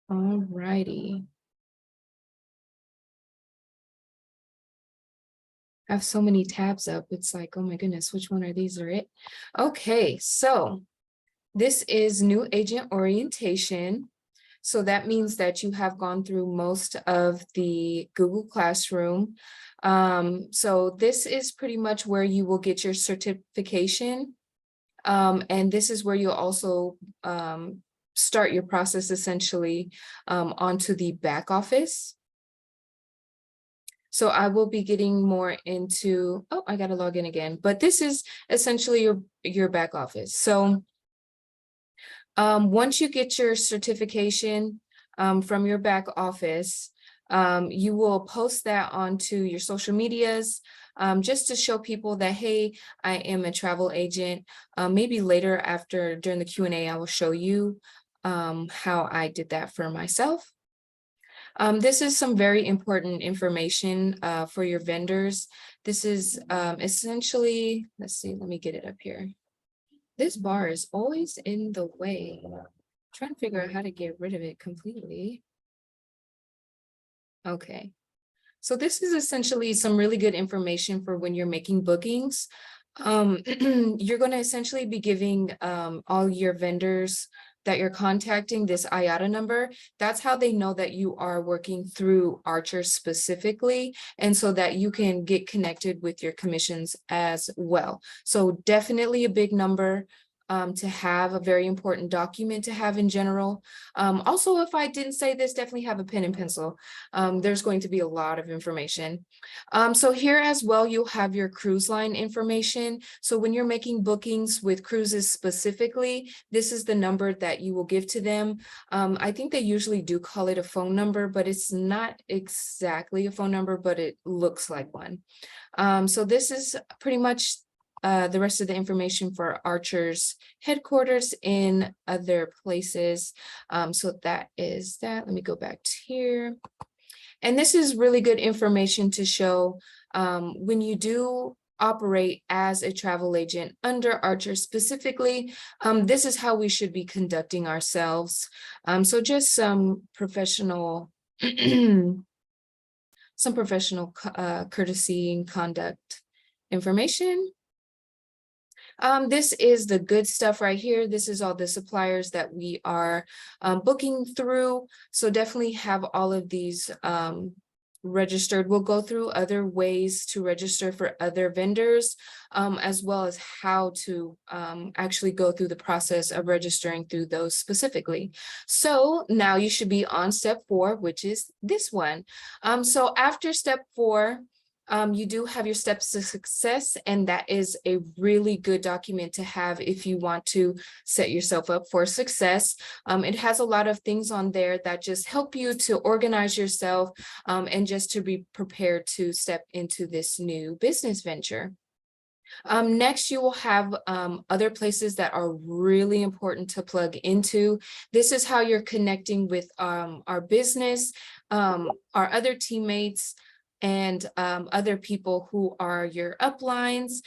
All righty. I have so many tabs up. It's like, oh my goodness, which one are these are it? Okay, so this is new agent orientation. So that means that you have gone through most of the Google Classroom. So this is pretty much where you will get your certification. And this is where you'll also start your process essentially onto the back office. So I will be getting more into, oh, I got to log in again, but this is essentially your back office. So once you get your certification from your back office, you will post that onto your social medias just to show people that, hey, I am a travel agent. Maybe later after during the Q&A, I will show you how I did that for myself. This is some very important information for your vendors. This is essentially, let's see, let me get it up here. This bar is always in the way. Trying to figure out how to get rid of it completely. Okay. So this is essentially some really good information for when you're making bookings. You're going to essentially be giving all your vendors that you're contacting this IATA number. That's how they know that you are working through Archer specifically, and so that you can get connected with your commissions as well. So definitely a big number to have, a very important document to have in general. Also, if I didn't say this, definitely have a pen and pencil. There's going to be a lot of information. So here as well, you'll have your cruise line information. So when you're making bookings with cruises specifically, this is the number that you will give to them. I think they usually do call it a phone number, but it's not exactly a phone number, but it looks like one. So this is pretty much the rest of the information for Archer's headquarters in other places. So that is that. Let me go back to here. And this is really good information to show when you do operate as a travel agent under Archer specifically, this is how we should be conducting ourselves. So just some professional courtesy and conduct information. This is the good stuff right here. This is all the suppliers that we are booking through. So definitely have all of these registered. We'll go through other ways to register for other vendors, as well as how to actually go through the process of registering through those specifically. So now you should be on step 4, which is this one. So after step 4, you do have your steps to success, and that is a really good document to have if you want to set yourself up for success. It has a lot of things on there that just help you to organize yourself and just to be prepared to step into this new business venture. Next, you will have other places that are really important to plug into. This is how you're connecting with our business, our other teammates, and other people who are your uplines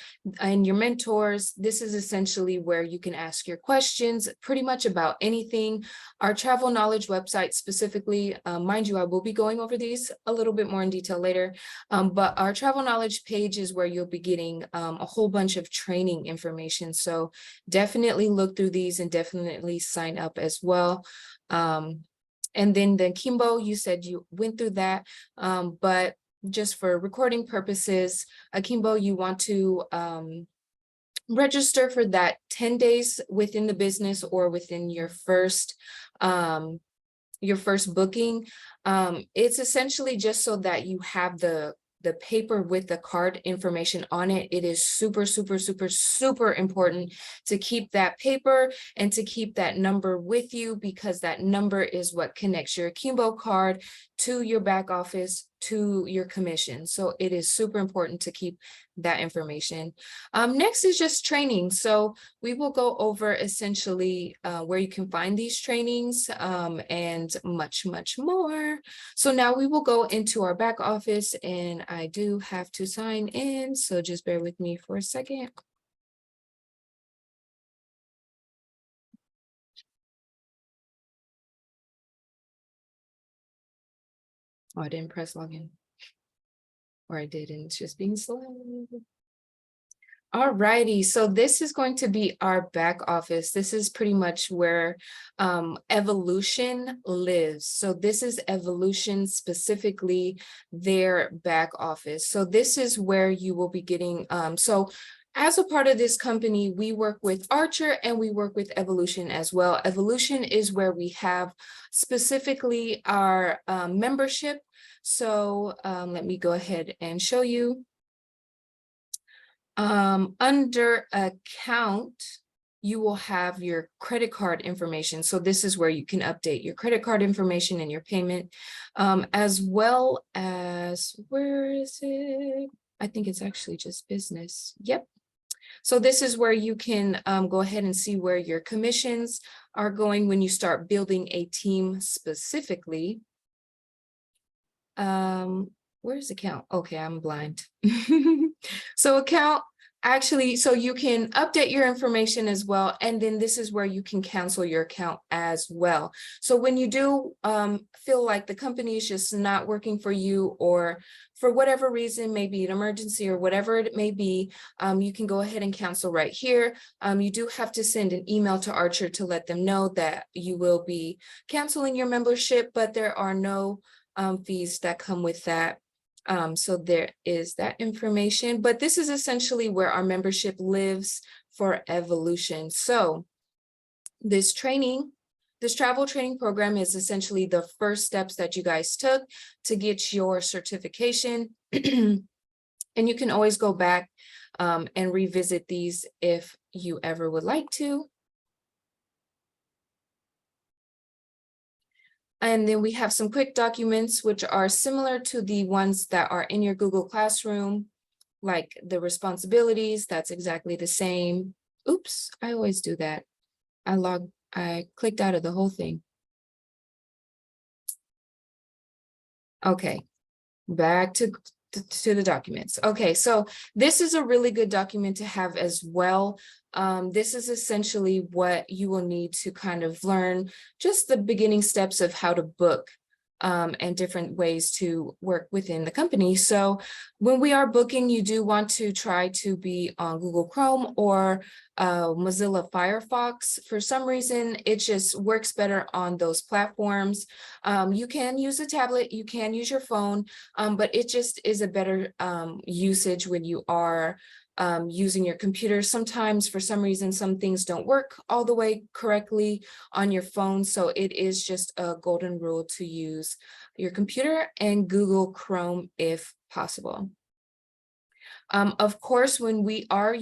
and your mentors. This is essentially where you can ask your questions pretty much about anything. Our travel knowledge website specifically, mind you, I will be going over these a little bit more in detail later, but our travel knowledge page is where you'll be getting a whole bunch of training information. So definitely look through these and definitely sign up as well. And then the Akimbo, you said you went through that, but just for recording purposes, Akimbo, you want to register for that 10 days within the business or within your first booking. It's essentially just so that you have the paper with the card information on it. It is super, super, super, super important to keep that paper and to keep that number with you, because that number is what connects your Akimbo card to your back office, to your commission. So it is super important to keep that information. Next is just training. So we will go over essentially where you can find these trainings and much, much more. So now we will go into our back office, and I do have to sign in. So just bear with me for a second. Oh, I didn't press login. Or I did, and it's just being slow. All righty, so this is going to be our back office. This is pretty much where Evolution lives. So this is Evolution, specifically their back office. So this is where you will be getting, so as a part of this company, we work with Archer and we work with Evolution as well. Evolution is where we have specifically our membership. So let me go ahead and show you. Under account, you will have your credit card information. So this is where you can update your credit card information and your payment, as well as, where is it? I think it's actually just business. Yep. So this is where you can go ahead and see where your commissions are going when you start building a team specifically. Where's account? Okay, I'm blind. So account, actually, so you can update your information as well. And then this is where you can cancel your account as well. So when you do feel like the company is just not working for you, or for whatever reason, maybe an emergency or whatever it may be, you can go ahead and cancel right here. You do have to send an email to Archer to let them know that you will be canceling your membership, but there are no fees that come with that. So there is that information, but this is essentially where our membership lives for Evolution. So this travel training program is essentially the first steps that you guys took to get your certification. And you can always go back and revisit these if you ever would like to. And then we have some quick documents, which are similar to the ones that are in your Google Classroom, like the responsibilities, that's exactly the same. Oops, I always do that. I clicked out of the whole thing. Okay, back to the documents. Okay, so this is a really good document to have as well. This is essentially what you will need to kind of learn just the beginning steps of how to book and different ways to work within the company. So when we are booking, you do want to try to be on Google Chrome or Mozilla Firefox. For some reason, it just works better on those platforms. You can use a tablet, you can use your phone, but it just is a better usage when you are using your computer. Sometimes for some reason, some things don't work all the way correctly on your phone. So it is just a golden rule to use your computer and Google Chrome if possible. Of course, when we are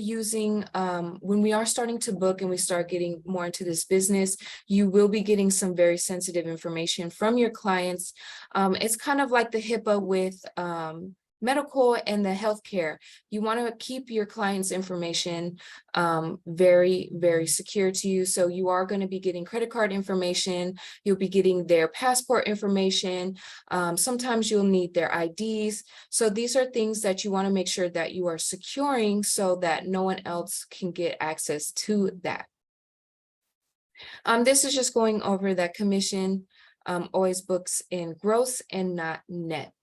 starting to book and we start getting more into this business, you will be getting some very sensitive information from your clients. It's kind of like the HIPAA with medical and the healthcare. You want to keep your clients' information very, very secure to you. So you are going to be getting credit card information. You'll be getting their passport information. Sometimes you'll need their IDs. So these are things that you want to make sure that you are securing so that no one else can get access to that. This is just going over that commission always books in gross and not net.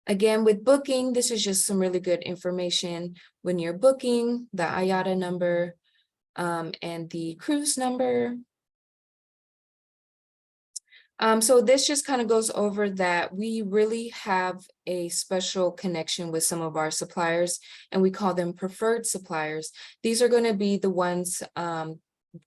Again, with booking, this is just some really good information when you're booking, the IATA number and the cruise number. So this just kind of goes over that we really have a special connection with some of our suppliers, and we call them preferred suppliers. These are going to be the ones,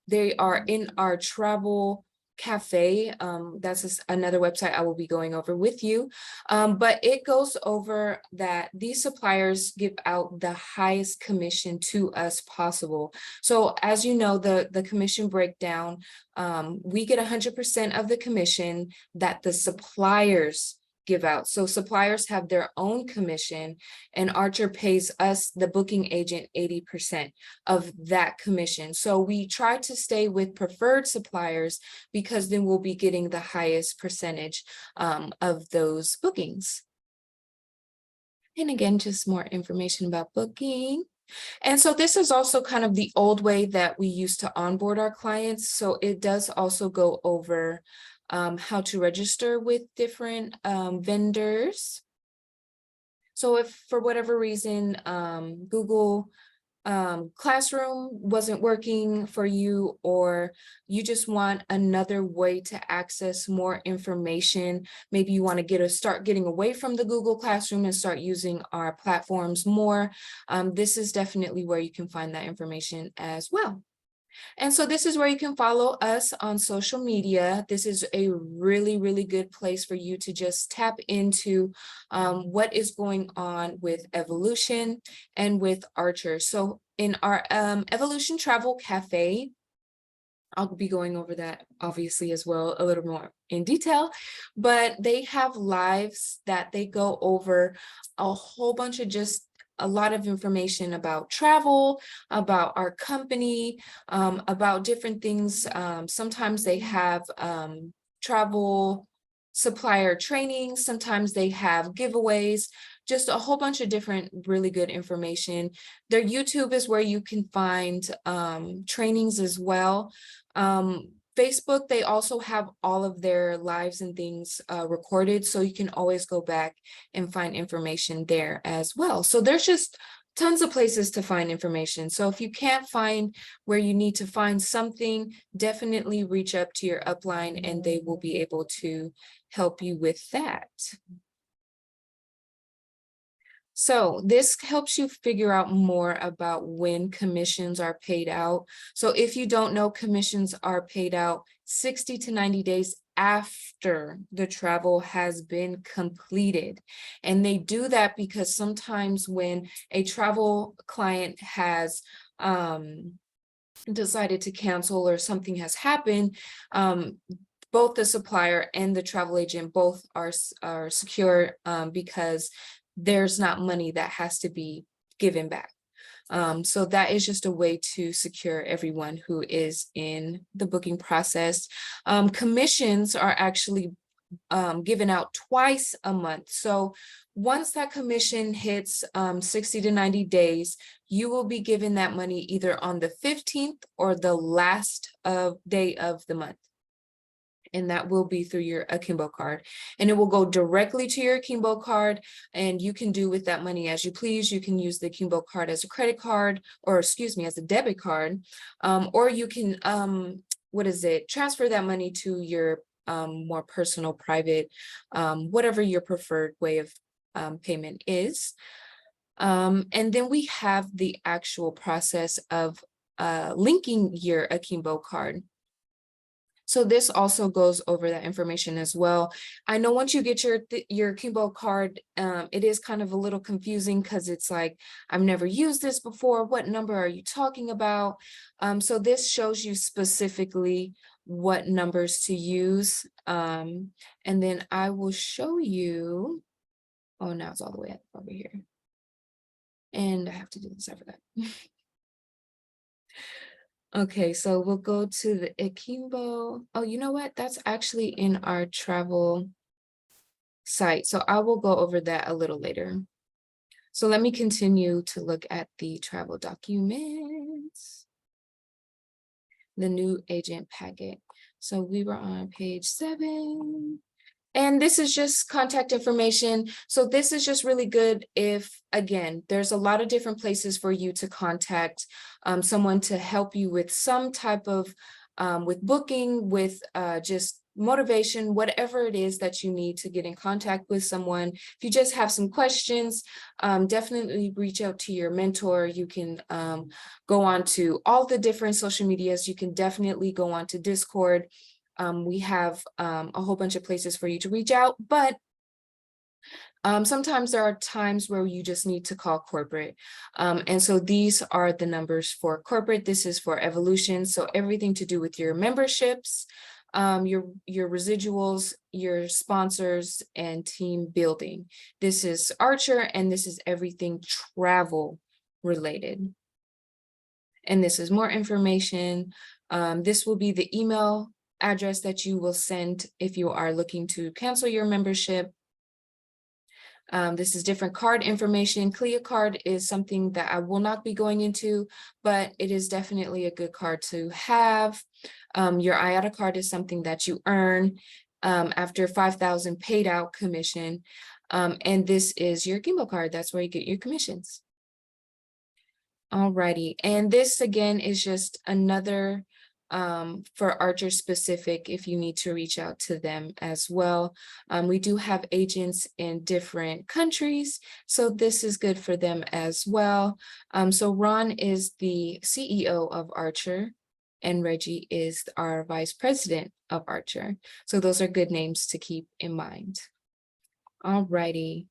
they are in our travel cafe. That's another website I will be going over with you. But it goes over that these suppliers give out the highest commission to us possible. So as you know, the commission breakdown, we get 100% of the commission that the suppliers give out. So suppliers have their own commission, and Archer pays us, the booking agent, 80% of that commission. So we try to stay with preferred suppliers because then we'll be getting the highest percentage of those bookings. And again, just more information about booking. And so this is also kind of the old way that we used to onboard our clients. So it does also go over how to register with different vendors. So if for whatever reason Google Classroom wasn't working for you, or you just want another way to access more information, maybe you want to start getting away from the Google Classroom and start using our platforms more, this is definitely where you can find that information as well. And so this is where you can follow us on social media. This is a really, really good place for you to just tap into what is going on with Evolution and with Archer. So in our Evolution Travel Cafe, I'll be going over that obviously as well a little more in detail, but they have lives that they go over a whole bunch of just a lot of information about travel, about our company, about different things. Sometimes they have travel supplier training, sometimes they have giveaways, just a whole bunch of different really good information. Their YouTube is where you can find trainings as well. Facebook, they also have all of their lives and things recorded, so you can always go back and find information there as well. So there's just tons of places to find information. So if you can't find where you need to find something, definitely reach up to your upline and they will be able to help you with that. So this helps you figure out more about when commissions are paid out. So if you don't know, commissions are paid out 60 to 90 days after the travel has been completed. And they do that because sometimes when a travel client has decided to cancel or something has happened, both the supplier and the travel agent both are secure because there's not money that has to be given back. So that is just a way to secure everyone who is in the booking process. Commissions are actually given out twice a month. So once that commission hits 60 to 90 days, you will be given that money either on the 15th or the last day of the month. And that will be through your Akimbo card, and it will go directly to your Akimbo card, and you can do with that money as you please. You can use the Akimbo card as a credit card, or excuse me, as a debit card, or you can transfer that money to your more personal, private, whatever your preferred way of payment is. And then we have the actual process of linking your Akimbo card. So this also goes over that information as well. I know once you get your Akimbo card, it is kind of a little confusing because it's like, I've never used this before. What number are you talking about? So this shows you specifically what numbers to use. And then I will show you, oh, now it's all the way up over here. And I have to do this, I forgot. Okay, so we'll go to the Akimbo. Oh, you know what? That's actually in our travel site. So I will go over that a little later. So let me continue to look at the travel documents, the new agent packet. So we were on page 7. And this is just contact information. So this is just really good if, again, there's a lot of different places for you to contact someone to help you with some type of, with booking, with just motivation, whatever it is that you need to get in contact with someone. If you just have some questions, definitely reach out to your mentor. You can go on to all the different social medias. You can definitely go on to Discord. We have a whole bunch of places for you to reach out, but sometimes there are times where you just need to call corporate. And so these are the numbers for corporate. This is for Evolution. So everything to do with your memberships, your residuals, your sponsors, and team building. This is Archer, and this is everything travel related. And this is more information. This will be the email address that you will send if you are looking to cancel your membership. This is different card information. CLIA card is something that I will not be going into, but it is definitely a good card to have. Your IATA card is something that you earn after 5,000 paid out commission. And this is your Gimbal card. That's where you get your commissions. Alrighty, and this again is just another for Archer specific if you need to reach out to them as well. We do have agents in different countries, so this is good for them as well. So Ron is the CEO of Archer, and Reggie is our vice president of Archer. So those are good names to keep in mind. Alrighty.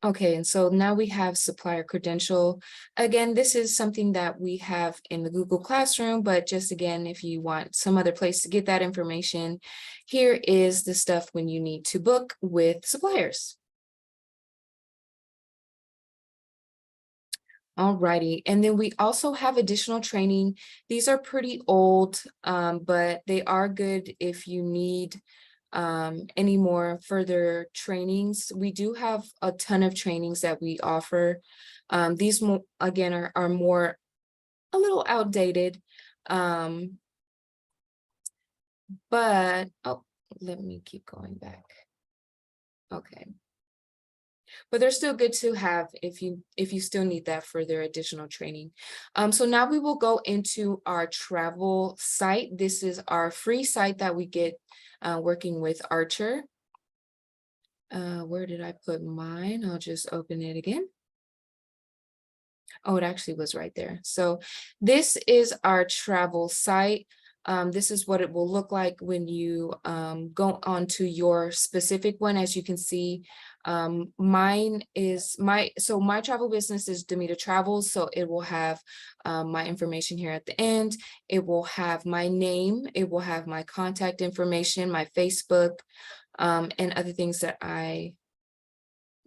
Okay, and so now we have supplier credential. Again, this is something that we have in the Google Classroom, but just again, if you want some other place to get that information, here is the stuff when you need to book with suppliers. Alrighty, and then we also have additional training. These are pretty old, but they are good if you need any more further trainings. We do have a ton of trainings that we offer. These again are more a little outdated, but oh, let me keep going back. Okay, but they're still good to have if you still need that further additional training. So now we will go into our travel site. This is our free site that we get working with Archer. Where did I put mine? I'll just open it again. Oh, it actually was right there. So this is our travel site. This is what it will look like when you go onto your specific one. As you can see, mine is my travel business is Demita Travels. So it will have my information here at the end. It will have my name. It will have my contact information, my Facebook, and other things that I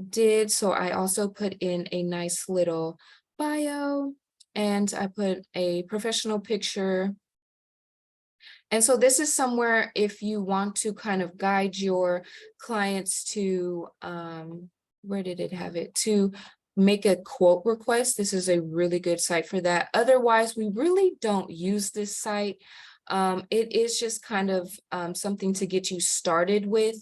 did. So I also put in a nice little bio, and I put a professional picture. And so this is somewhere if you want to kind of guide your clients to, where did it have it? To make a quote request. This is a really good site for that. Otherwise, we really don't use this site. It is just kind of something to get you started with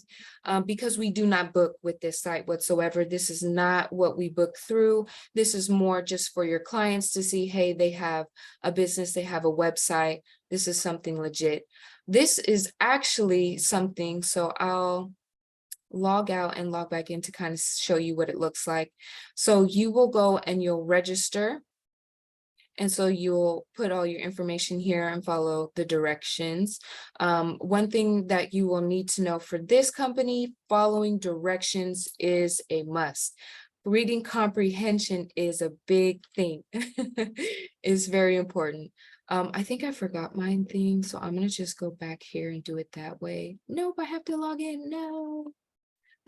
because we do not book with this site whatsoever. This is not what we book through. This is more just for your clients to see, hey, they have a business, they have a website. This is something legit. This is actually something, so I'll log out and log back in to kind of show you what it looks like. So you will go and you'll register. And so you'll put all your information here and follow the directions. One thing that you will need to know for this company, following directions is a must. Reading comprehension is a big thing. It's very important. I think I forgot my thing, so I'm gonna just go back here and do it that way. Nope, I have to log in. No,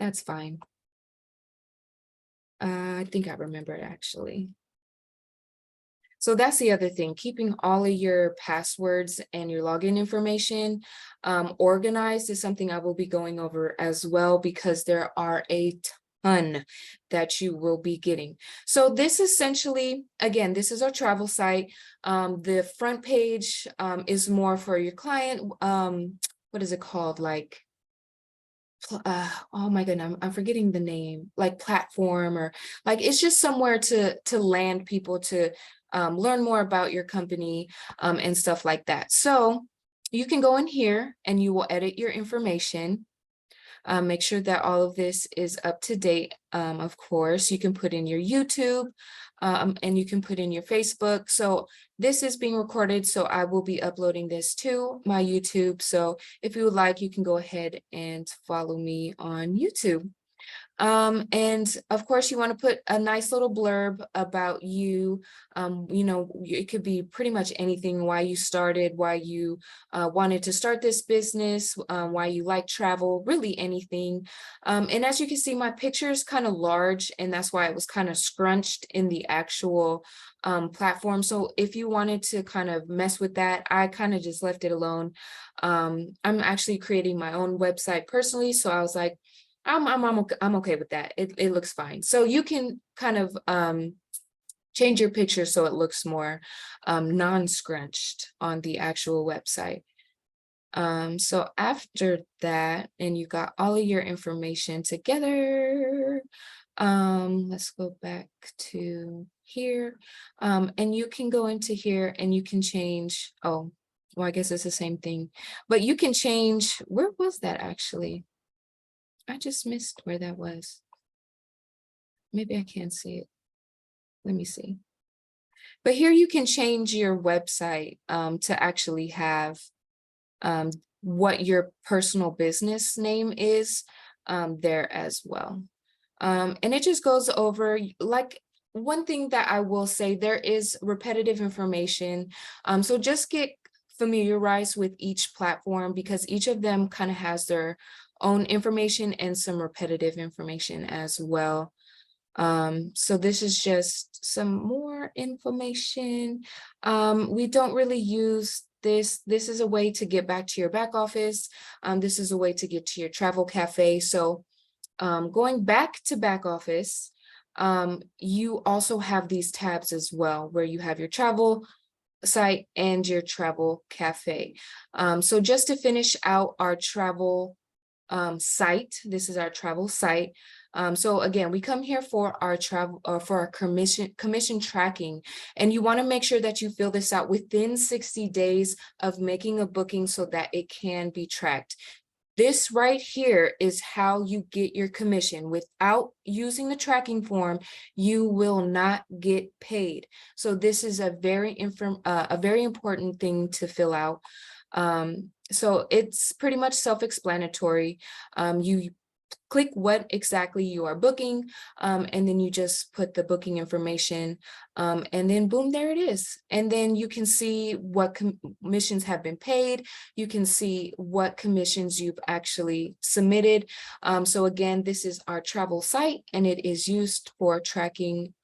that's fine. I think I remember it actually. So that's the other thing, keeping all of your passwords and your login information organized is something I will be going over as well, because there are a ton that you will be getting. So this essentially, again, this is our travel site. The front page is more for your client. What is it called? Like, oh my goodness, I'm forgetting the name, like platform, or like it's just somewhere to land people to learn more about your company and stuff like that. So you can go in here and you will edit your information. Make sure that all of this is up to date. Of course, you can put in your YouTube and you can put in your Facebook. So this is being recorded, so I will be uploading this to my YouTube. So if you would like, you can go ahead and follow me on YouTube. And of course, you want to put a nice little blurb about you. You know, it could be pretty much anything, why you started, why you wanted to start this business, why you like travel, really anything. And as you can see, my picture is kind of large, and that's why it was kind of scrunched in the actual platform. So if you wanted to kind of mess with that, I kind of just left it alone. I'm actually creating my own website personally, so I was like, I'm okay with that. It looks fine. So you can kind of change your picture so it looks more non-scrunched on the actual website. So after that, and you got all of your information together, let's go back to here. And you can go into here and you can change, oh, well, I guess it's the same thing, but you can change, where was that actually? I just missed where that was. Maybe I can't see it. Let me see. But here you can change your website to actually have what your personal business name is there as well. And it just goes over, like, one thing that I will say, there is repetitive information. So just get familiarized with each platform because each of them kind of has their own information and some repetitive information as well. So this is just some more information. We don't really use this. This is a way to get back to your back office. This is a way to get to your travel cafe. So going back to back office, you also have these tabs as well, where you have your travel site and your travel cafe. So just to finish out our travel site, this is our travel site. So again, we come here for our travel or for our commission tracking, and you want to make sure that you fill this out within 60 days of making a booking so that it can be tracked. This right here is how you get your commission. Without using the tracking form, you will not get paid. So this is a very important thing to fill out. So it's pretty much self-explanatory. You click what exactly you are booking, and then you just put the booking information, and then boom, there it is. And then you can see what commissions have been paid. You can see what commissions you've actually submitted. So again, this is our travel site, and it is used for tracking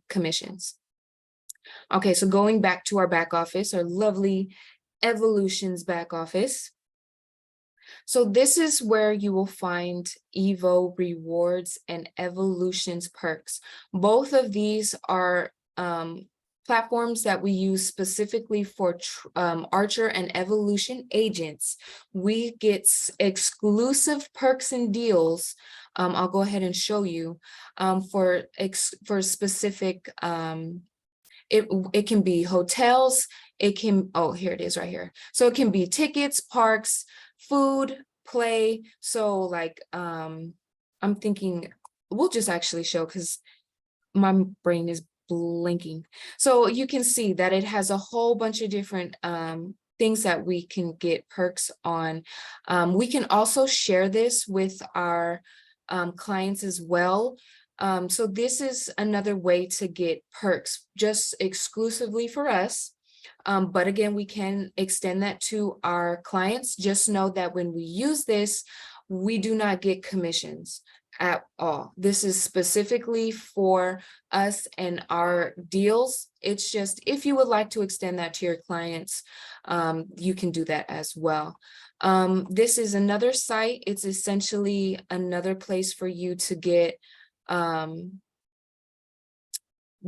commissions. Okay, so going back to our back office, our lovely Evolutions back office. So this is where you will find Evo rewards and Evolutions perks. Both of these are platforms that we use specifically for Archer and Evolution agents. We get exclusive perks and deals. I'll go ahead and show you for specific. It can be hotels. It can, oh, here it is right here. So it can be tickets, parks, food, play. So like, I'm thinking we'll just actually show because my brain is blinking. So you can see that it has a whole bunch of different things that we can get perks on. We can also share this with our clients as well. So this is another way to get perks just exclusively for us. But again, we can extend that to our clients. Just know that when we use this, we do not get commissions at all. This is specifically for us and our deals. It's just, if you would like to extend that to your clients, you can do that as well. This is another site. It's essentially another place for you to get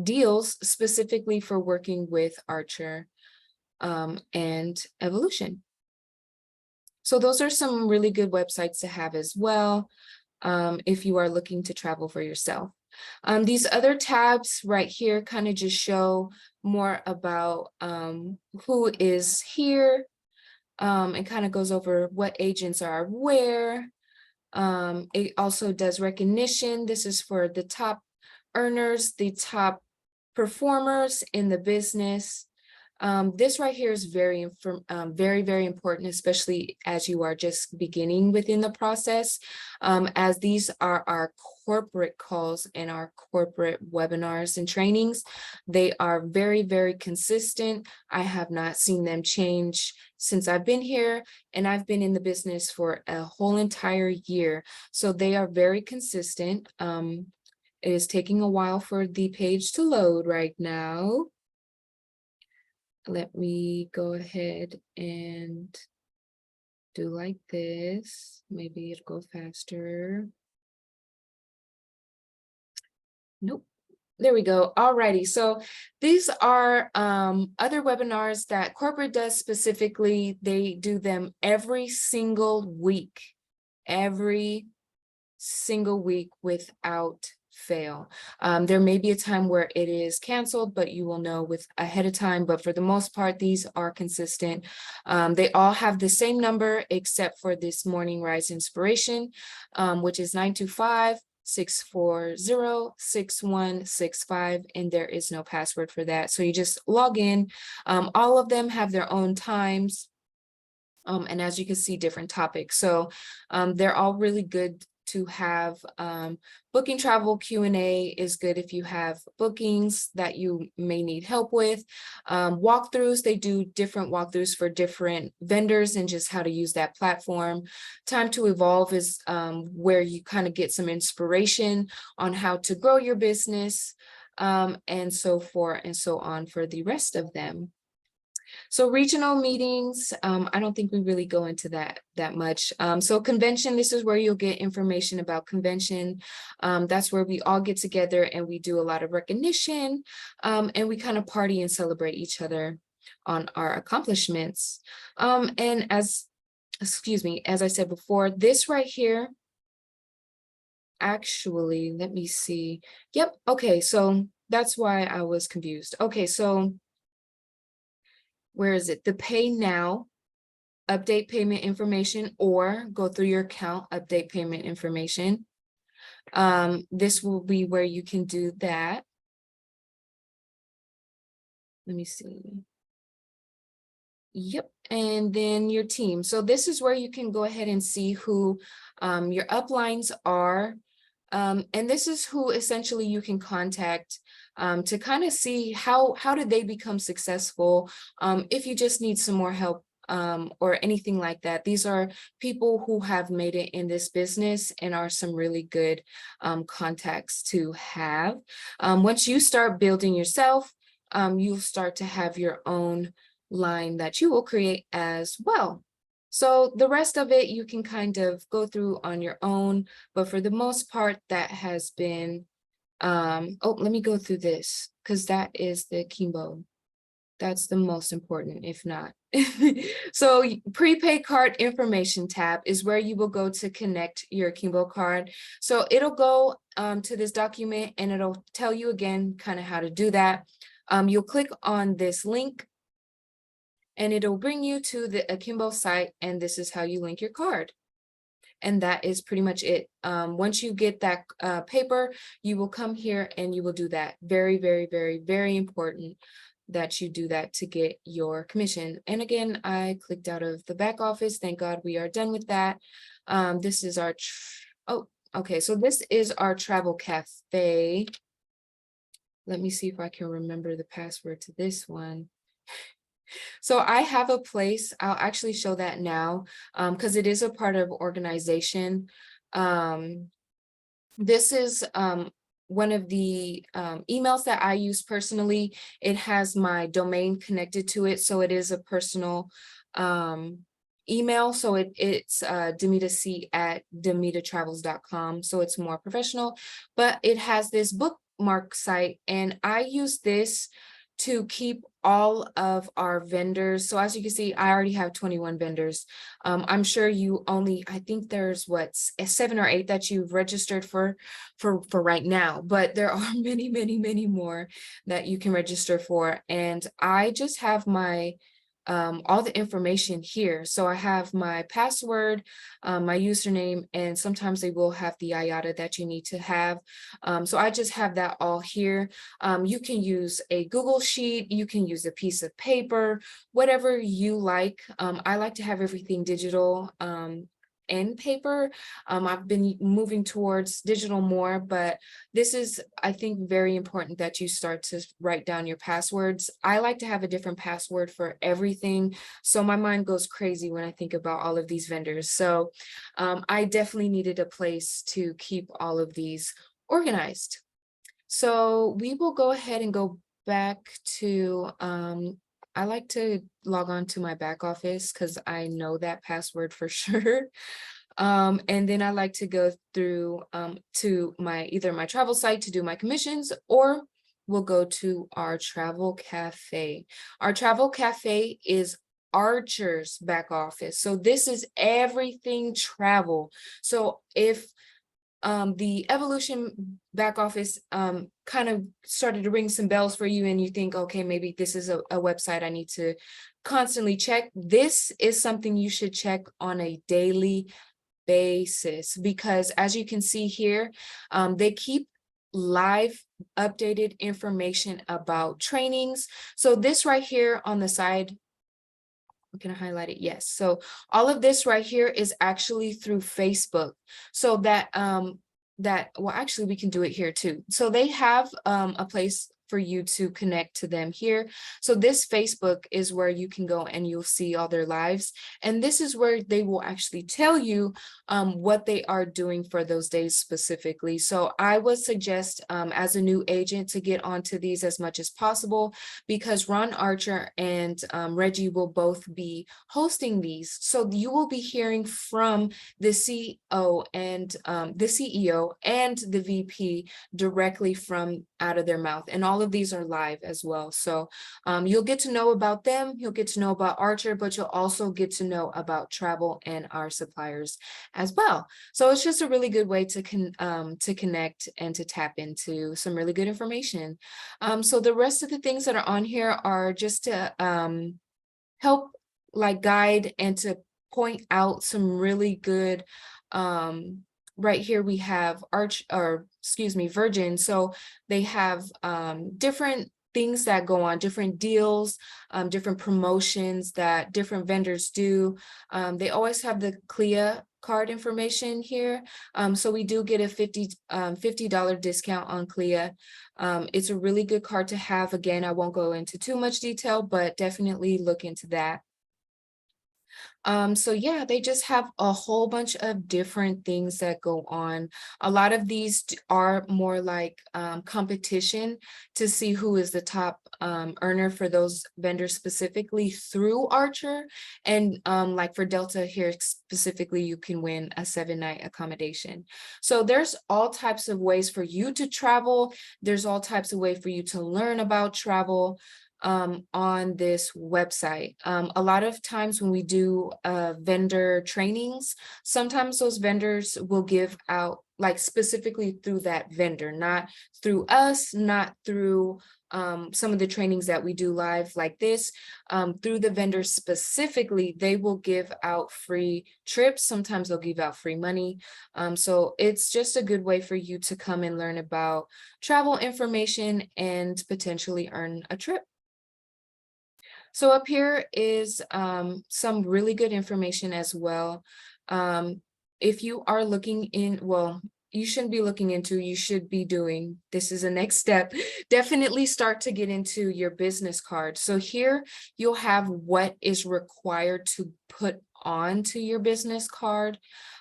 deals specifically for working with Archer and Evolution. So those are some really good websites to have as well if you are looking to travel for yourself. These other tabs right here kind of just show more about who is here, and kind of goes over what agents are where. It also does recognition. This is for the top earners, the top performers in the business. This right here is very, very important, especially as you are just beginning within the process, as these are our corporate calls and our corporate webinars and trainings. They are very, very consistent. I have not seen them change since I've been here, and I've been in the business for a whole entire year. So they are very consistent. It is taking a while for the page to load right now. Let me go ahead and do like this. Maybe it'll go faster. Nope. There we go. Alrighty. So these are other webinars that corporate does specifically. They do them every single week. Every single week without fail. There may be a time where it is canceled, but you will know with ahead of time. But for the most part, these are consistent. They all have the same number except for this Morning Rise Inspiration, which is 925-640-6165, and there is no password for that. So you just log in. All of them have their own times. And as you can see, different topics. So they're all really good to have. Booking travel Q&A is good if you have bookings that you may need help with. Walkthroughs, they do different walkthroughs for different vendors and just how to use that platform. Time to Evolve is where you kind of get some inspiration on how to grow your business, and so forth and so on for the rest of them. So regional meetings, I don't think we really go into that much. So convention, this is where you'll get information about convention. That's where we all get together and we do a lot of recognition, and we kind of party and celebrate each other on our accomplishments. And as I said before, this right here, actually, let me see. Yep, okay, so that's why I was confused. Okay, so where is it? The pay now, update payment information, or go through your account, update payment information. This will be where you can do that. Let me see. Yep, and then your team. So this is where you can go ahead and see who your uplines are. And this is who essentially you can contact to kind of see how did they become successful. If you just need some more help or anything like that. These are people who have made it in this business and are some really good contacts to have. Once you start building yourself, you'll start to have your own line that you will create as well. So the rest of it you can kind of go through on your own, but for the most part that has been, oh, let me go through this because that is the Kimbo. That's the most important, if not. So prepaid card information tab is where you will go to connect your Kimbo card. So it'll go to this document and it'll tell you again kind of how to do that. You'll click on this link and it'll bring you to the Akimbo site, and this is how you link your card. And that is pretty much it. Once you get that paper, you will come here and you will do that. Very, very, very, very important that you do that to get your commission. And again, I clicked out of the back office. Thank God we are done with that. This is our, oh, okay. So this is our travel cafe. Let me see if I can remember the password to this one. So I have a place, I'll actually show that now because it is a part of organization. This is one of the emails that I use personally. It has my domain connected to it. So it is a personal email. So it's demitac@demitaTravels.com. So it's more professional, but it has this bookmark site and I use this to keep all of our vendors. So as you can see, I already have 21 vendors. I'm sure you only, I think there's what, 7 or 8 that you've registered for right now, but there are many, many, many more that you can register for. And I just have my all the information here. So I have my password, my username, and sometimes they will have the IATA that you need to have. So I just have that all here. You can use a Google Sheet, you can use a piece of paper, whatever you like. I like to have everything digital and paper. I've been moving towards digital more, but this is, I think, very important that you start to write down your passwords. I like to have a different password for everything. So my mind goes crazy when I think about all of these vendors. So I definitely needed a place to keep all of these organized. So we will go ahead and go back to, I like to log on to my back office because I know that password for sure. And then I like to go through to either my travel site to do my commissions, or we'll go to our travel cafe. Our travel cafe is Archer's back office. So this is everything travel. So if the Evolution back office kind of started to ring some bells for you and you think, okay, maybe this is a website I need to constantly check, this is something you should check on a daily basis, because as you can see here, they keep live updated information about trainings. So this right here on the side, can I highlight it? Yes. So all of this right here is actually through Facebook. So well, actually we can do it here too. So they have a place for you to connect to them here. So this Facebook is where you can go and you'll see all their lives. And this is where they will actually tell you what they are doing for those days specifically. So I would suggest as a new agent to get onto these as much as possible, because Ron Archer and Reggie will both be hosting these. So you will be hearing from the CEO and the VP directly from out of their mouth. And all of these are live as well. So you'll get to know about them, you'll get to know about Archer, but you'll also get to know about travel and our suppliers as well. So it's just a really good way to connect and to tap into some really good information. So the rest of the things that are on here are just to help like guide and to point out some really good right here we have Virgin. So they have different things that go on, different deals, different promotions that different vendors do. They always have the CLIA card information here. So we do get a $50 discount on CLIA. It's a really good card to have. Again, I won't go into too much detail, but definitely look into that. So yeah, they just have a whole bunch of different things that go on. A lot of these are more like competition to see who is the top earner for those vendors specifically through Archer. And like for Delta here specifically, you can win a 7-night accommodation. So there's all types of ways for you to travel. There's all types of ways for you to learn about travel on this website. A lot of times when we do vendor trainings, sometimes those vendors will give out like specifically through that vendor, not through us, not through some of the trainings that we do live like this. Through the vendor specifically, they will give out free trips. Sometimes they'll give out free money. So it's just a good way for you to come and learn about travel information and potentially earn a trip. So up here is some really good information as well. If you are looking well, you shouldn't be looking into, you should be doing, this is the next step, definitely start to get into your business card. So here you'll have what is required to put onto your business card.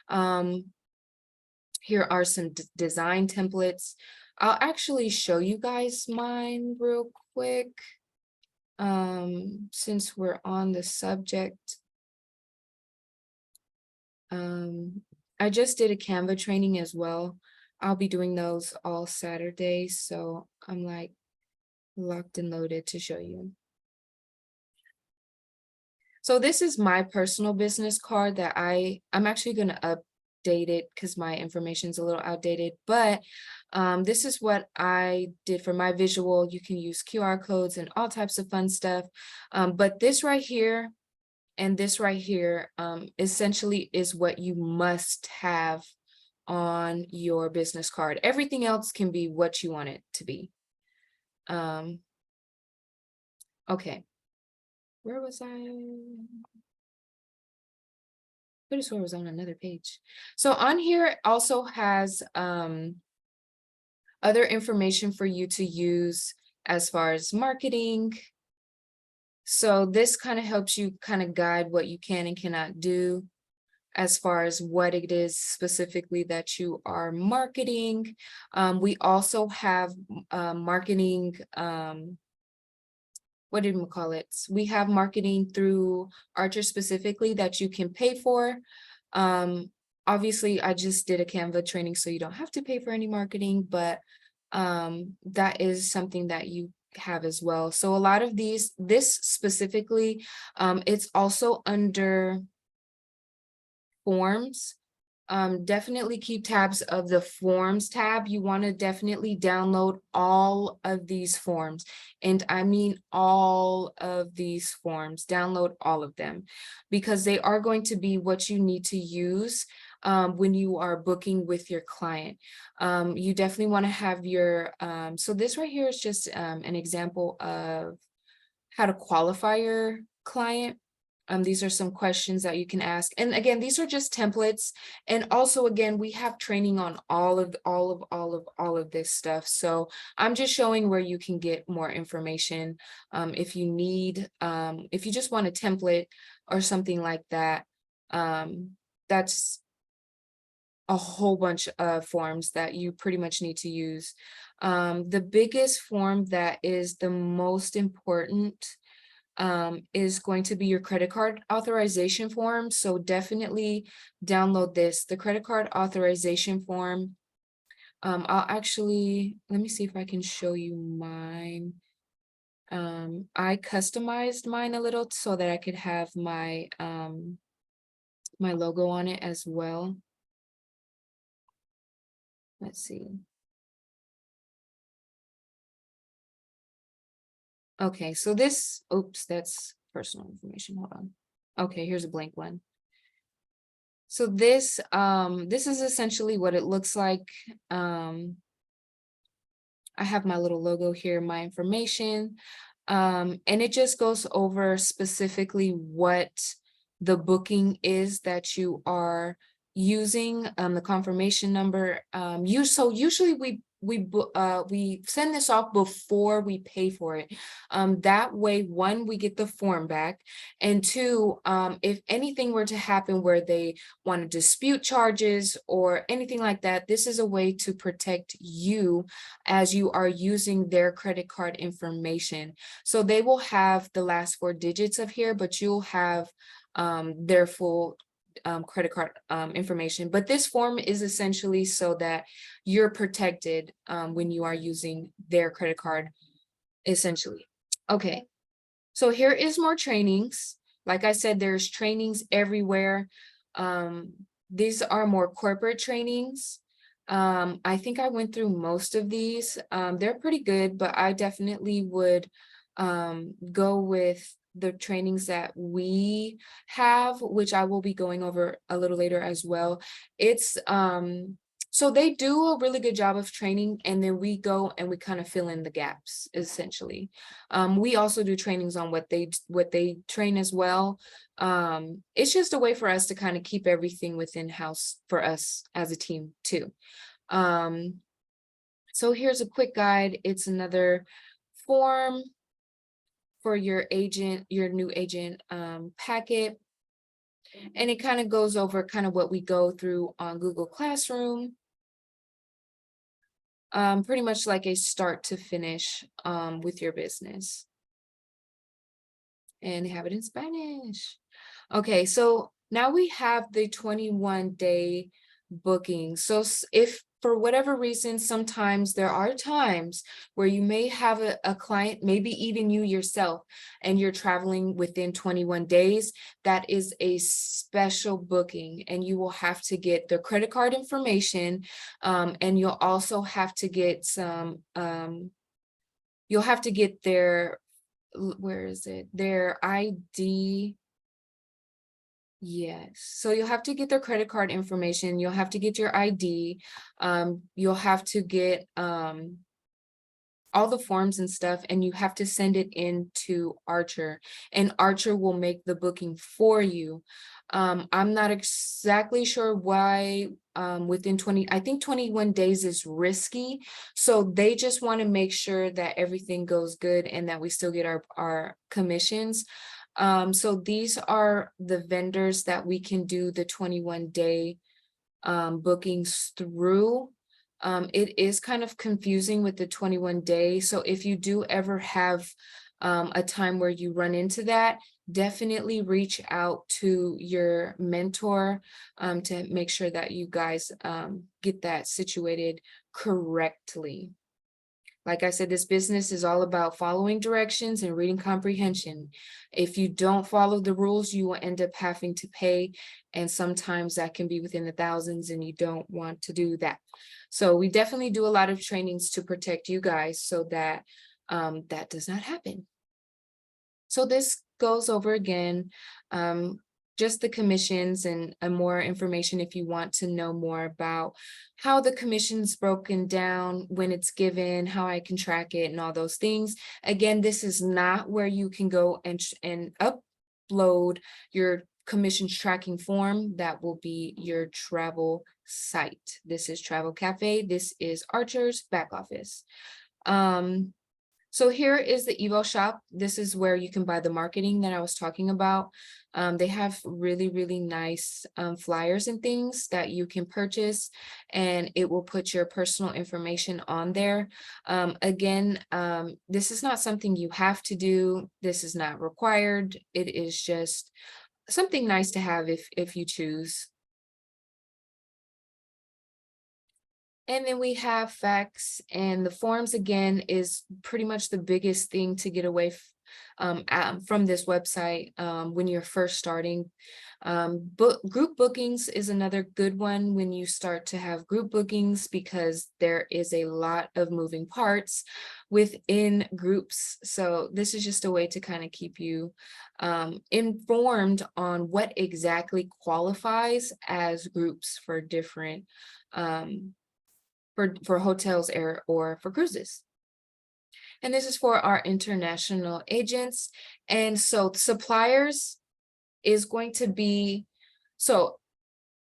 Here are some design templates. I'll actually show you guys mine real quick. Since we're on the subject, I just did a Canva training as well. I'll be doing those all Saturday, so I'm like locked and loaded to show you. So this is my personal business card that I'm actually going to update it because my information is a little outdated, but this is what I did for my visual. You can use QR codes and all types of fun stuff. But this right here and this right here essentially is what you must have on your business card. Everything else can be what you want it to be. Okay, where was I? I just was on another page. So on here it also has other information for you to use as far as marketing. So this kind of helps you kind of guide what you can and cannot do as far as what it is specifically that you are marketing. We also have marketing, what did we call it? We have marketing through Archer specifically that you can pay for. Obviously, I just did a Canva training, so you don't have to pay for any marketing, but that is something that you have as well. So a lot of this specifically, it's also under forms. Definitely keep tabs of the forms tab. You want to definitely download all of these forms. And I mean all of these forms, download all of them, because they are going to be what you need to use when you are booking with your client. You definitely want to have your, so this right here is just an example of how to qualify your client. These are some questions that you can ask. And again, these are just templates. And also, again, we have training on all of this stuff. So I'm just showing where you can get more information. If you need, if you just want a template or something like that, that's a whole bunch of forms that you pretty much need to use. The biggest form that is the most important is going to be your credit card authorization form. So definitely download this, the credit card authorization form. I'll actually, let me see if I can show you mine. I customized mine a little so that I could have my my logo on it as well. Let's see. Okay, so this, oops, that's personal information. Hold on. Okay, here's a blank one. So this is essentially what it looks like. I have my little logo here, my information, and it just goes over specifically what the booking is that you are using, the confirmation number. So usually we send this off before we pay for it. That way, one, we get the form back, and two, if anything were to happen where they want to dispute charges or anything like that, this is a way to protect you as you are using their credit card information. So they will have the last 4 digits of here, but you'll have their full credit card information. But this form is essentially so that you're protected when you are using their credit card, essentially. Okay, so here is more trainings. Like I said, there's trainings everywhere. These are more corporate trainings. I think I went through most of these. They're pretty good, but I definitely would go with the trainings that we have, which I will be going over a little later as well. It's so they do a really good job of training, and then we go and we kind of fill in the gaps, essentially. We also do trainings on what they train as well. It's just a way for us to kind of keep everything within house for us as a team too. So here's a quick guide. It's another form for your agent, your new agent packet. And it kind of goes over kind of what we go through on Google Classroom. Pretty much like a start to finish with your business. And have it in Spanish. Okay, so now we have the 21-day booking. So if for whatever reason, sometimes there are times where you may have a client, maybe even you yourself, and you're traveling within 21 days, that is a special booking, and you will have to get their credit card information, and you'll also have to get some, you'll have to get their, where is it? Their ID. Yes. So you'll have to get their credit card information. You'll have to get your ID. You'll have to get all the forms and stuff, and you have to send it in to Archer, and Archer will make the booking for you. I'm not exactly sure why within 21 days is risky. So they just want to make sure that everything goes good and that we still get our commissions. So these are the vendors that we can do the 21-day bookings through. It is kind of confusing with the 21 days. So if you do ever have a time where you run into that, definitely reach out to your mentor to make sure that you guys get that situated correctly. Like I said, this business is all about following directions and reading comprehension. If you don't follow the rules, you will end up having to pay, and sometimes that can be within the thousands, and you don't want to do that. So we definitely do a lot of trainings to protect you guys so that that does not happen. So this goes over again, just the commissions and more information if you want to know more about how the commission's broken down, when it's given, how I can track it, and all those things. Again, this is not where you can go and upload your commissions tracking form. That will be your travel site. This is Travel Cafe. This is Archer's back office. So here is the Evo shop. This is where you can buy the marketing that I was talking about. They have really, really nice flyers and things that you can purchase, and it will put your personal information on there. Again, this is not something you have to do. This is not required. It is just something nice to have if you choose. And then we have facts, and the forms again is pretty much the biggest thing to get away from this website when you're first starting. Group bookings is another good one when you start to have group bookings, because there is a lot of moving parts within groups. So this is just a way to kind of keep you informed on what exactly qualifies as groups for different for hotels or for cruises. And this is for our international agents. And so suppliers is going to be, so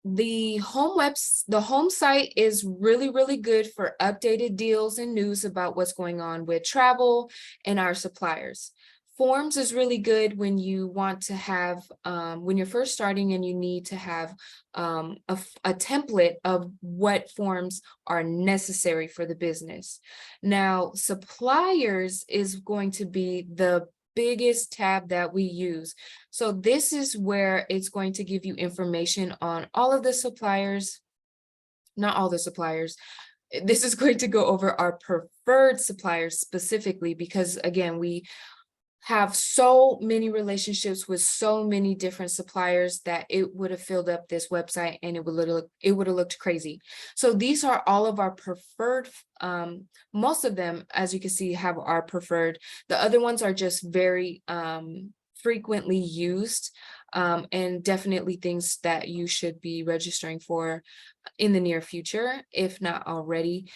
the home site is really, really good for updated deals and news about what's going on with travel and our suppliers. Forms is really good when you want to have, when you're first starting and you need to have a template of what forms are necessary for the business. Now, suppliers is going to be the biggest tab that we use. So this is where it's going to give you information on all of the suppliers, not all the suppliers. This is going to go over our preferred suppliers specifically, because again, we have so many relationships with so many different suppliers that it would have filled up this website and it would have looked crazy. So these are all of our preferred. Most of them, as you can see, have our preferred. The other ones are just very frequently used, and definitely things that you should be registering for in the near future, if not already.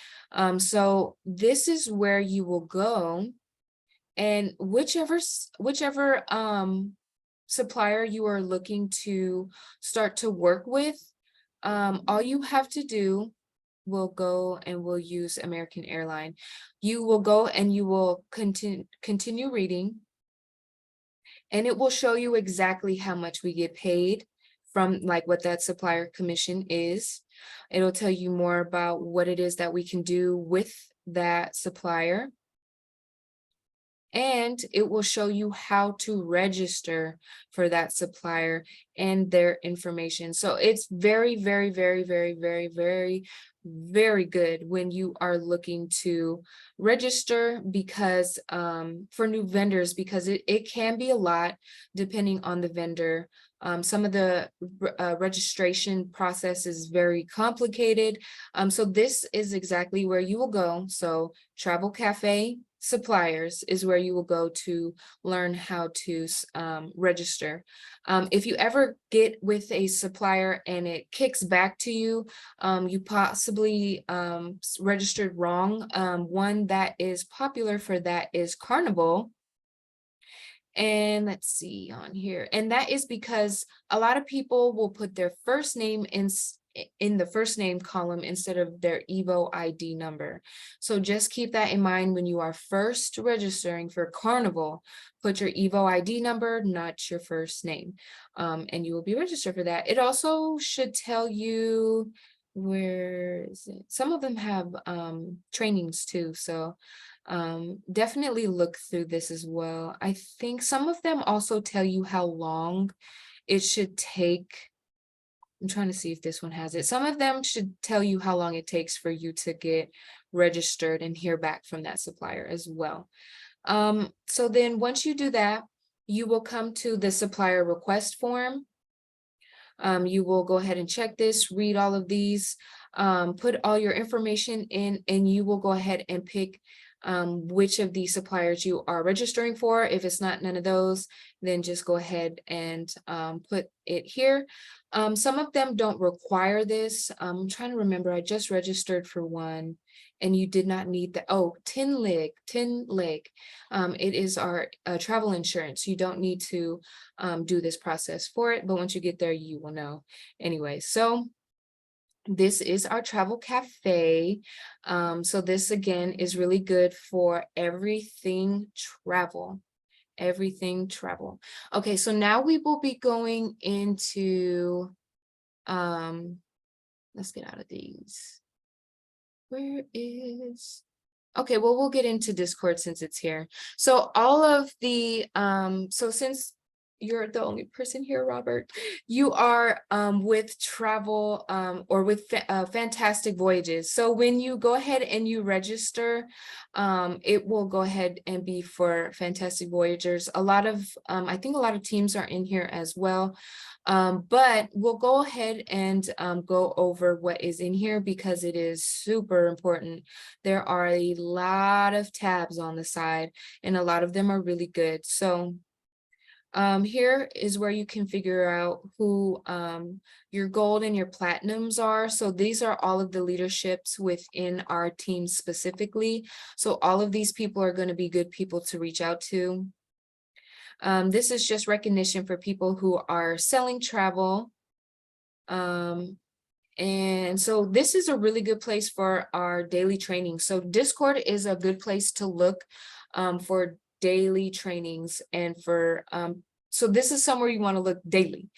So this is where you will go. And whichever supplier you are looking to start to work with, all you have to do will go and we'll use American Airline. You will go and you will continue reading, and it will show you exactly how much we get paid from, like, what that supplier commission is. It'll tell you more about what it is that we can do with that supplier. And it will show you how to register for that supplier and their information. So it's very, very, very, very, very, very, very good when you are looking to register, because for new vendors, because it can be a lot depending on the vendor. Some of the registration process is very complicated. So this is exactly where you will go. So Travel Cafe suppliers is where you will go to learn how to register. If you ever get with a supplier and it kicks back to you, you possibly registered wrong. One that is popular for that is Carnival. And let's see on here. And that is because a lot of people will put their first name in the first name column instead of their Evo ID number. So just keep that in mind when you are first registering for Carnival. Put your Evo ID number, not your first name, and you will be registered for that. It also should tell you where is it? Some of them have trainings too, so definitely look through this as well. I think some of them also tell you how long it should take. I'm trying to see if this one has it. Some of them should tell you how long it takes for you to get registered and hear back from that supplier as well. So then once you do that, you will come to the supplier request form. You will go ahead and check this, read all of these, put all your information in, and you will go ahead and pick which of these suppliers you are registering for. If it's not none of those, then just go ahead and put it here. Some of them don't require this. I'm trying to remember, I just registered for one and you did not need the, oh, Tin Leg. It is our travel insurance. You don't need to do this process for it, but once you get there, you will know. Anyway, so this is our travel cafe. So this again is really good for everything travel. Everything travel. Okay, so now we will be going into let's get out of these. Where is, okay, well, we'll get into Discord since it's here. So all of the so since you're the only person here, Robert, you are with travel or with Fantastic Voyages. So when you go ahead and you register, it will go ahead and be for Fantastic Voyagers. A lot of I think a lot of teams are in here as well. But we'll go ahead and go over what is in here because it is super important. There are a lot of tabs on the side and a lot of them are really good. So here is where you can figure out who your gold and your platinums are. So these are all of the leaderships within our team specifically. So all of these people are going to be good people to reach out to. This is just recognition for people who are selling travel. And so this is a really good place for our daily training. So Discord is a good place to look for daily trainings and for so this is somewhere you want to look daily.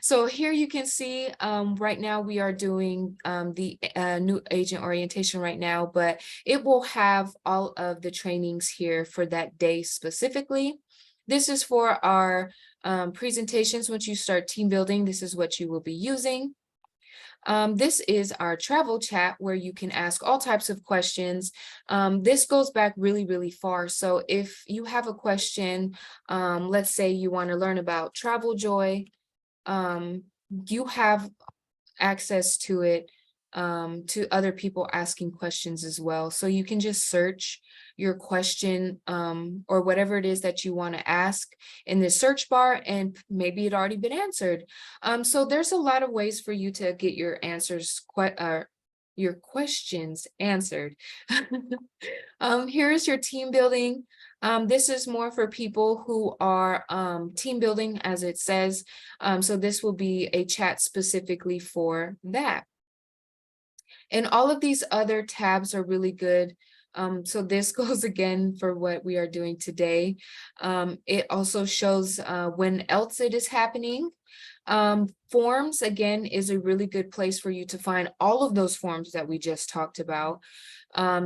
So here you can see right now we are doing the new agent orientation right now, but it will have all of the trainings here for that day specifically. This is for our presentations. Once you start team building, this is what you will be using. This is our travel chat where you can ask all types of questions. This goes back really, really far. So if you have a question, let's say you want to learn about Travel Joy, you have access to it to other people asking questions as well. So you can just search your question or whatever it is that you want to ask in the search bar and maybe it already been answered. So there's a lot of ways for you to get your answers, your questions answered. Here's your team building. This is more for people who are team building, as it says. So this will be a chat specifically for that. And all of these other tabs are really good. So this goes again for what we are doing today. It also shows when else it is happening. Forms, again, is a really good place for you to find all of those forms that we just talked about.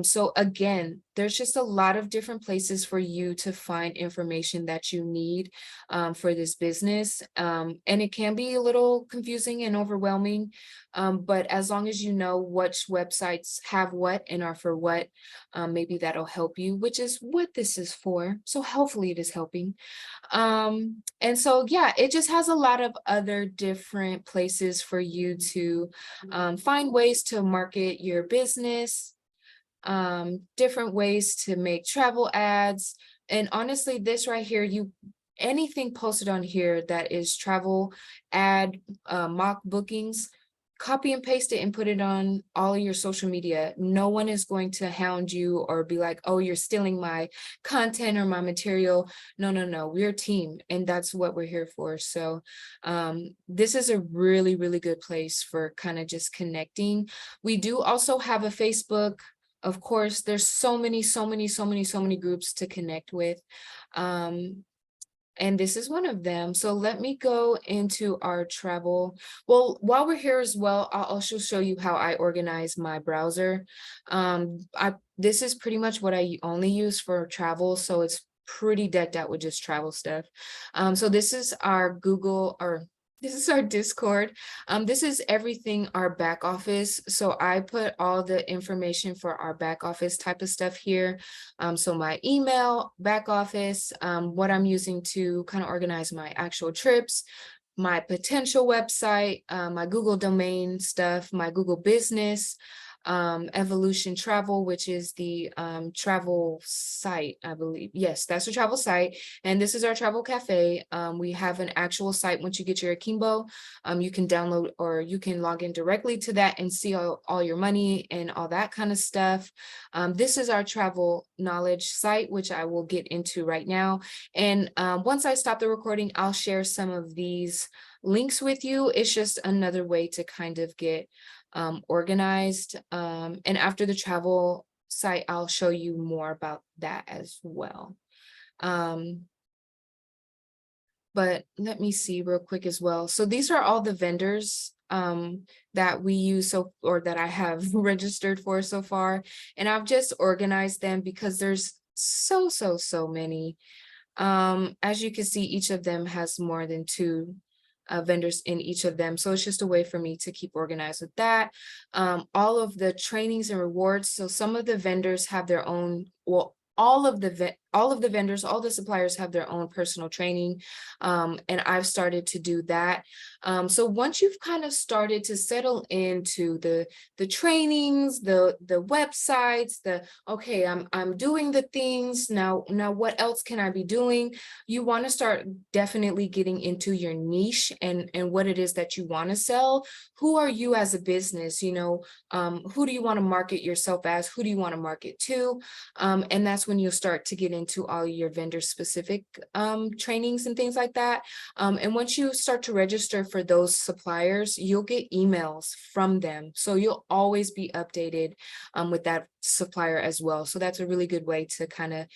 So again, there's just a lot of different places for you to find information that you need for this business. And it can be a little confusing and overwhelming, but as long as you know which websites have what and are for what, maybe that'll help you, which is what this is for. So hopefully it is helping. And so, yeah, it just has a lot of other different places for you to find ways to market your business, different ways to make travel ads. And honestly, this right here, anything posted on here that is travel ad mock bookings, copy and paste it and put it on all of your social media. No one is going to hound you or be like, oh, you're stealing my content or my material. No, no, no, we're a team and that's what we're here for. So this is a really, really good place for kind of just connecting. We do also have a Facebook. Of course, there's so many groups to connect with. And this is one of them. So let me go into our travel. Well, while we're here as well, I'll also show you how I organize my browser. This is pretty much what I only use for travel, so it's pretty decked out with just travel stuff. So this is our Google, or this is our Discord. This is everything our back office. So I put all the information for our back office type of stuff here. So my email, back office, what I'm using to kind of organize my actual trips, my potential website, my Google domain stuff, my Google business, Evolution Travel, which is the travel site, I believe. Yes, that's a travel site. And this is our travel cafe. We have an actual site. Once you get your Akimbo, you can download, or you can log in directly to that and see all your money and all that kind of stuff. This is our travel knowledge site, which I will get into right now. And once I stop the recording, I'll share some of these links with you. It's just another way to kind of get organized. And after the travel site, I'll show you more about that as well. But let me see real quick as well. So these are all the vendors that we use, or that I have registered for so far. And I've just organized them because there's so many. As you can see, each of them has more than two vendors in each of them. So it's just a way for me to keep organized with that. All of the trainings and rewards. So some of the vendors have their own, well, all of the vendors, all the suppliers have their own personal training. And I've started to do that. So once you've kind of started to settle into the trainings, the websites, okay, I'm doing the things now, what else can I be doing? You want to start definitely getting into your niche and what it is that you want to sell. Who are you as a business? You know, who do you want to market yourself as? Who do you want to market to? And that's when you'll start to get into all your vendor specific trainings and things like that. And once you start to register for those suppliers, you'll get emails from them. So you'll always be updated with that supplier as well. So that's a really good way to kind of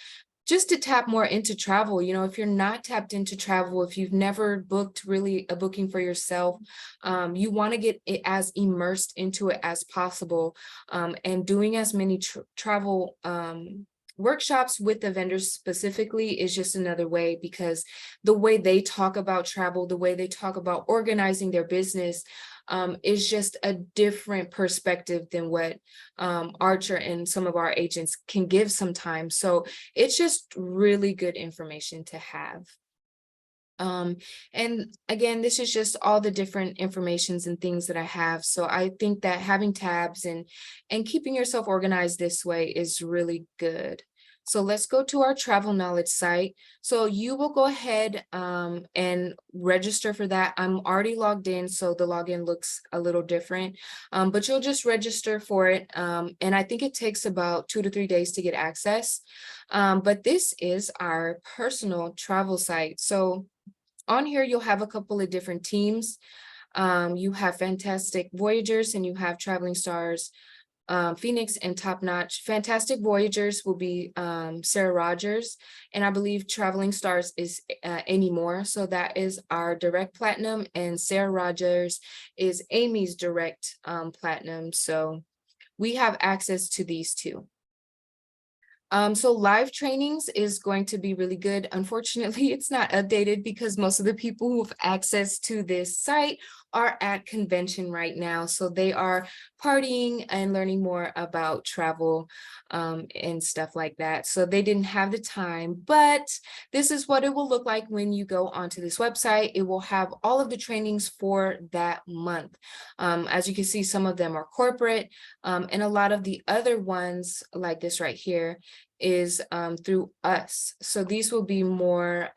just to tap more into travel. You know, if you're not tapped into travel, if you've never booked really a booking for yourself, you want to get it as immersed into it as possible, and doing as many travel workshops with the vendors specifically is just another way, because the way they talk about travel, the way they talk about organizing their business, is just a different perspective than what Archer and some of our agents can give sometimes. So it's just really good information to have. And again, this is just all the different informations and things that I have. So I think that having tabs and keeping yourself organized this way is really good. So let's go to our travel knowledge site. So you will go ahead and register for that. I'm already logged in, so the login looks a little different, but you'll just register for it. And I think it takes about 2 to 3 days to get access. But this is our personal travel site. So on here, you'll have a couple of different teams. You have Fantastic Voyagers and you have Traveling Stars, Phoenix and Top Notch. Fantastic Voyagers will be Sarah Rogers, and I believe Traveling Stars is Amy Moore. So that is our direct platinum, and Sarah Rogers is Amy's direct platinum. So we have access to these two. So live trainings is going to be really good. Unfortunately, it's not updated because most of the people who have access to this site are at convention right now. So they are partying and learning more about travel and stuff like that. So they didn't have the time, but this is what it will look like when you go onto this website. It will have all of the trainings for that month. As you can see, some of them are corporate, and a lot of the other ones like this right here is through us. So these will be more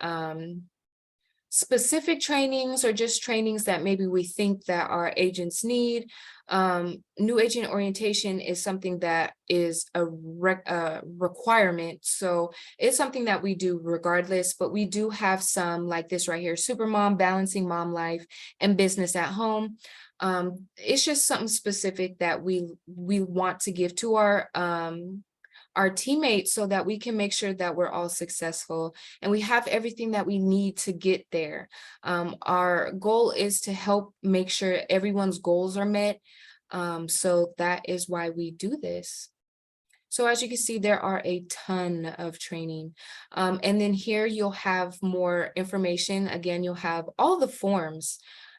specific trainings, or just trainings that maybe we think that our agents need. New agent orientation is something that is a requirement. So it's something that we do regardless, but we do have some like this right here, Supermom, Balancing Mom Life and Business at Home. It's just something specific that we want to give to our our teammates so that we can make sure that we're all successful and we have everything that we need to get there. Our goal is to help make sure everyone's goals are met. So that is why we do this. So as you can see, there are a ton of training. And then here you'll have more information. Again, you'll have all the forms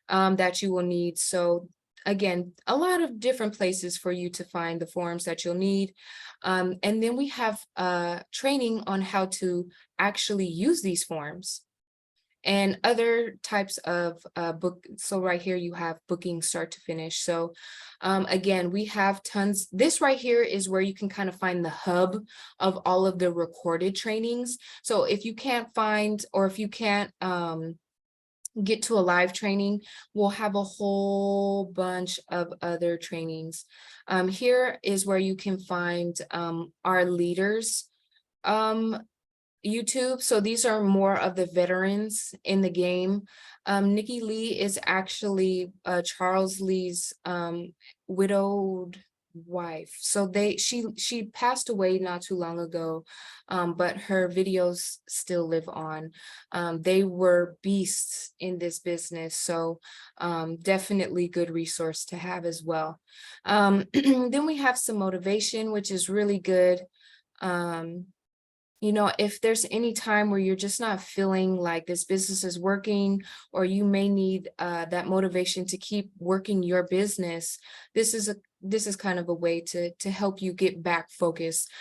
that you will need. So again, a lot of different places for you to find the forms that you'll need. And then we have training on how to actually use these forms and other types of book. So right here you have booking start to finish. So again, we have tons. This right here is where you can kind of find the hub of all of the recorded trainings. So if you can't find, or if you can't get to a live training, we'll have a whole bunch of other trainings. Here is where you can find our leaders YouTube. So these are more of the veterans in the game. Nikki Lee is actually Charles Lee's widowed wife. So she passed away not too long ago, but her videos still live on. They were beasts in this business, so definitely good resource to have as well. Then we have some motivation, which is really good. You know, if there's any time where you're just not feeling like this business is working, or you may need that motivation to keep working your business, this is kind of a way to help you get back focused.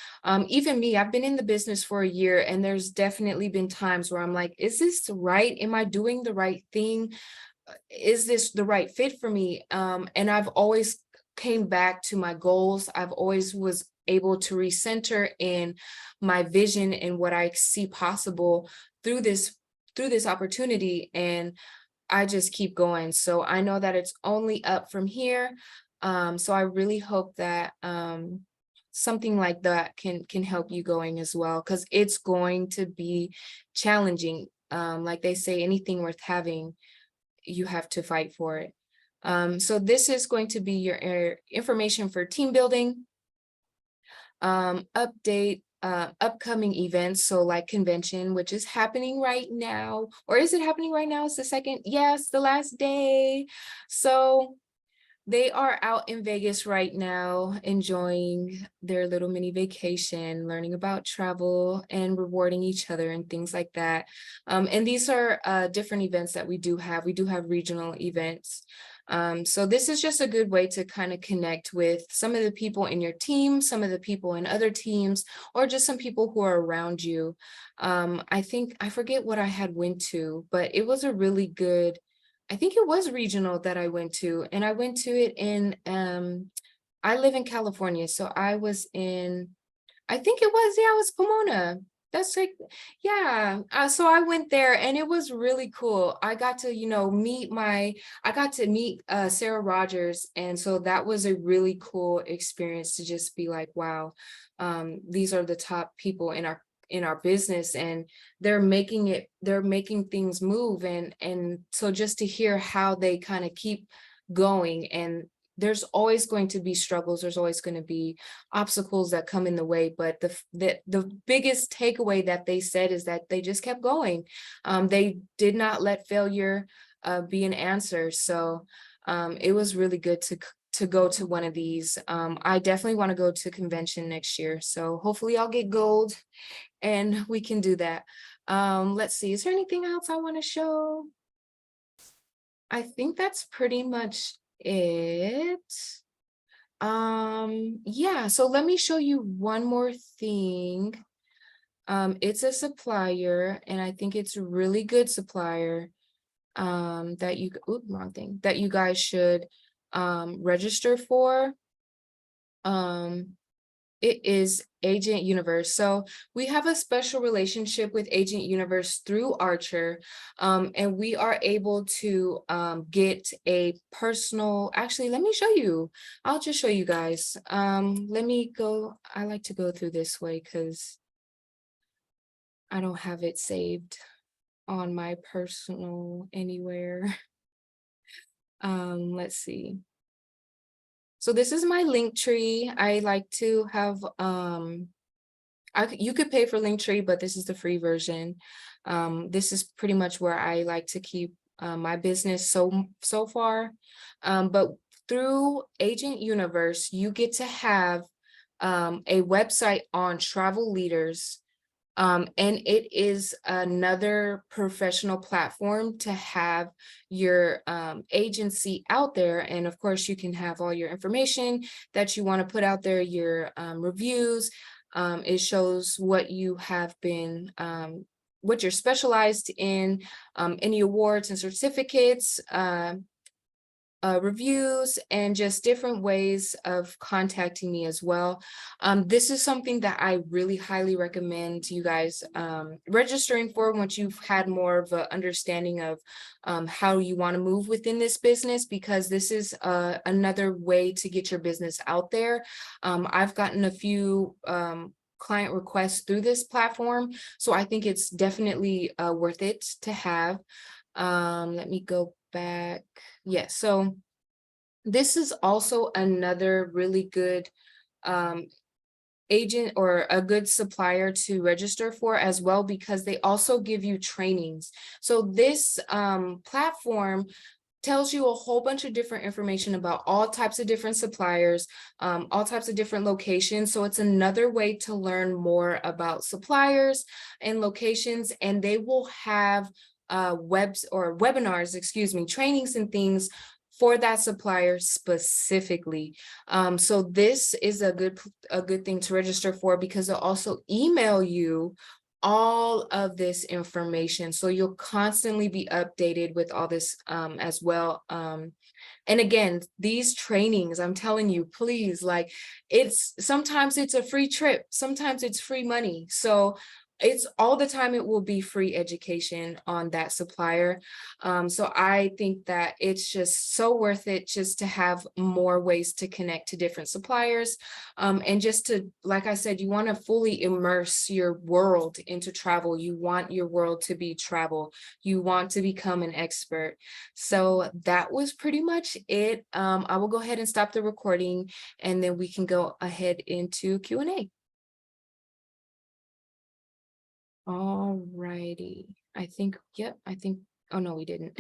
Even me, I've been in the business for a year, and there's definitely been times where I'm like, is this right? Am I doing the right thing? Is this the right fit for me? And I've always came back to my goals. I've always was able to recenter in my vision and what I see possible through this opportunity, and I just keep going. So I know that it's only up from here. So I really hope that something like that can help you going as well, because it's going to be challenging. Like they say, anything worth having, you have to fight for it. So this is going to be your information for team building. Update upcoming events, so like convention, which is happening right now. Or is it happening right now? It's the second, yes, the last day. So they are out in Vegas right now, enjoying their little mini vacation, learning about travel and rewarding each other and things like that. And these are different events that we do have. We do have regional events. So this is just a good way to kind of connect with some of the people in your team, some of the people in other teams, or just some people who are around you. I think, I forget what I had went to, but it was a really good, I think it was regional that I went to, and I went to it in, I live in California, so I was in, I think it was, yeah, it was Pomona. That's like, yeah. So I went there, and it was really cool. I got to, you know, I got to meet Sarah Rogers. And so that was a really cool experience to just be like, wow, these are the top people in our business, and they're making things move. And so just to hear how they kind of keep going, and there's always going to be struggles, there's always going to be obstacles that come in the way, but the biggest takeaway that they said is that they just kept going. They did not let failure be an answer. So it was really good to go to one of these. I definitely want to go to convention next year, so hopefully I'll get gold and we can do that. Let's see, is there anything else I want to show? I think that's pretty much it. Yeah, so let me show you one more thing. It's a supplier, and I think it's a really good supplier that you, oops, wrong thing, that you guys should register for. It is Agent Universe. So we have a special relationship with Agent Universe through Archer, and we are able to get a personal, actually, let me show you. I'll just show you guys. Let me go, I like to go through this way because I don't have it saved on my personal anywhere. Let's see. So this is my link tree. I like to have You could pay for Linktree, but this is the free version. This is pretty much where I like to keep my business so far. But through Agent Universe, you get to have a website on travel leaders, and it is another professional platform to have your agency out there. And of course, you can have all your information that you want to put out there, your reviews. It shows what you have been, what you're specialized in, any awards and certificates, reviews, and just different ways of contacting me as well. This is something that I really highly recommend you guys registering for once you've had more of an understanding of how you want to move within this business, because this is another way to get your business out there. I've gotten a few client requests through this platform, so I think it's definitely worth it to have. Let me go back. Yes, so this is also another really good agent or a good supplier to register for as well, because they also give you trainings. So this platform tells you a whole bunch of different information about all types of different suppliers, all types of different locations. So it's another way to learn more about suppliers and locations, and they will have webinars, excuse me, trainings and things for that supplier specifically. So this is a good thing to register for, because they'll also email you all of this information. So you'll constantly be updated with all this as well. And again, these trainings, I'm telling you, please, like, sometimes it's a free trip, sometimes it's free money. So it's all the time it will be free education on that supplier. So I think that it's just so worth it just to have more ways to connect to different suppliers. And just to, like I said, you want to fully immerse your world into travel. You want your world to be travel. You want to become an expert. So that was pretty much it. I will go ahead and stop the recording, and then we can go ahead into Q&A. All righty. I think, yep, I think, oh no, we didn't.